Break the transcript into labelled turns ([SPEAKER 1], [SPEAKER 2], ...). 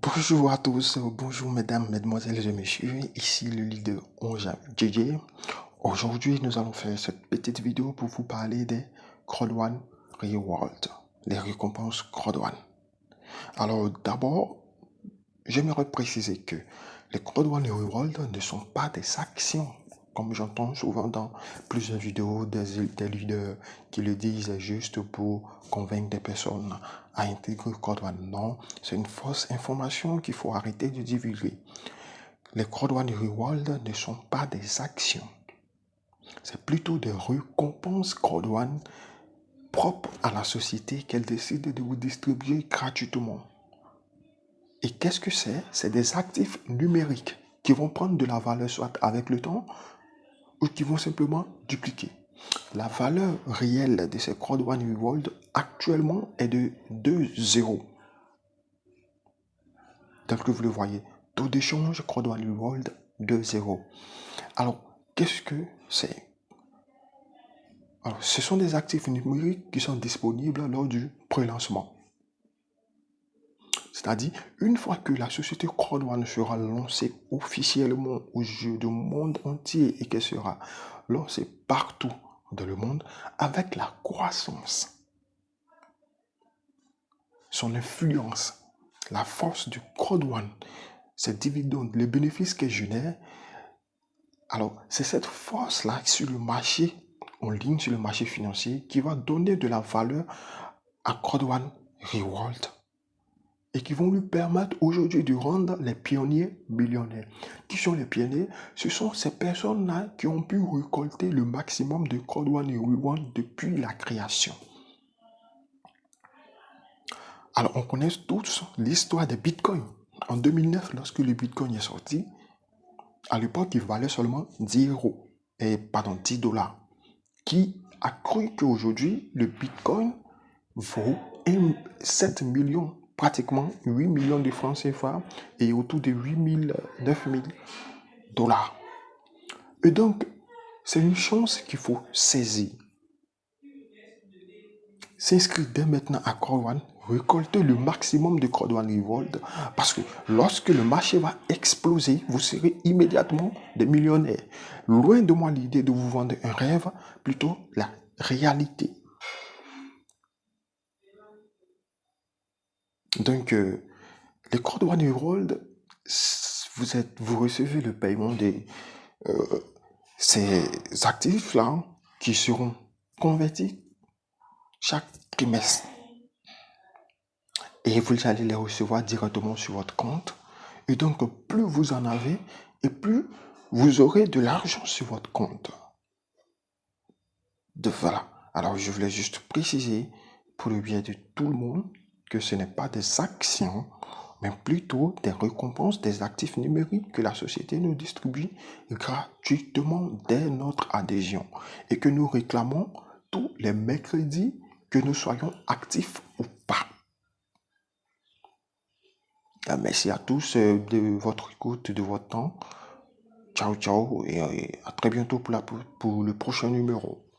[SPEAKER 1] Bonjour à tous, bonjour mesdames, mesdemoiselles et messieurs, ici le leader Onja JJ. Aujourd'hui, nous allons faire cette petite vidéo pour vous parler des CROD1 Reward, les récompenses CROD1. Alors d'abord, j'aimerais préciser que les CROD1 Reward ne sont pas des actions, comme j'entends souvent dans plusieurs vidéos des leaders qui le disent juste pour convaincre des personnes à intégrer CROD1. Non, c'est une fausse information qu'il faut arrêter de divulguer. Les CROD1 Reward ne sont pas des actions. C'est plutôt des récompenses CROD1 propres à la société qu'elle décide de vous distribuer gratuitement. Et qu'est-ce que c'est? C'est des actifs numériques qui vont prendre de la valeur soit avec le temps ou qui vont simplement dupliquer. La valeur réelle de ces CROD1 Reward actuellement est de 2,0. Tel que vous le voyez, taux d'échange CROD1 Reward 2,0. Alors, qu'est-ce que c'est? Alors, ce sont des actifs numériques qui sont disponibles lors du pré-lancement. C'est-à-dire, une fois que la société CROD1 sera lancée officiellement au jeu du monde entier et qu'elle sera lancée partout dans le monde, avec la croissance, son influence, la force du CROD1, ses dividendes, les bénéfices qu'elle génère, alors c'est cette force-là sur le marché en ligne, sur le marché financier, qui va donner de la valeur à CROD1 Reward et qui vont lui permettre aujourd'hui de rendre les pionniers millionnaires. Qui sont les pionniers? Ce sont ces personnes-là qui ont pu récolter le maximum de CROD1 et Reward depuis la création. Alors, on connaît tous l'histoire des bitcoins. En 2009, lorsque le bitcoin est sorti, à l'époque, il valait seulement 10 euros, pardon, 10 dollars. Qui a cru qu'aujourd'hui, le bitcoin vaut 7 millions, pratiquement 8 millions de francs CFA et autour de 8 000, 9 000 dollars. Et donc, c'est une chance qu'il faut saisir. S'inscrire dès maintenant à CROD1, récolter le maximum de CROD1 Reward, parce que lorsque le marché va exploser, vous serez immédiatement des millionnaires. Loin de moi l'idée de vous vendre un rêve, plutôt la réalité. Donc, les CROD1 Reward, vous recevez le paiement de ces actifs-là qui seront convertis chaque trimestre. Et vous allez les recevoir directement sur votre compte. Et donc, plus vous en avez, et plus vous aurez de l'argent sur votre compte. Voilà. Alors, je voulais juste préciser, pour le bien de tout le monde, que ce n'est pas des actions, mais plutôt des récompenses des actifs numériques que la société nous distribue gratuitement dès notre adhésion. Et que nous réclamons tous les mercredis, que nous soyons actifs ou pas. Merci à tous de votre écoute, de votre temps. Ciao, ciao et à très bientôt pour le prochain numéro.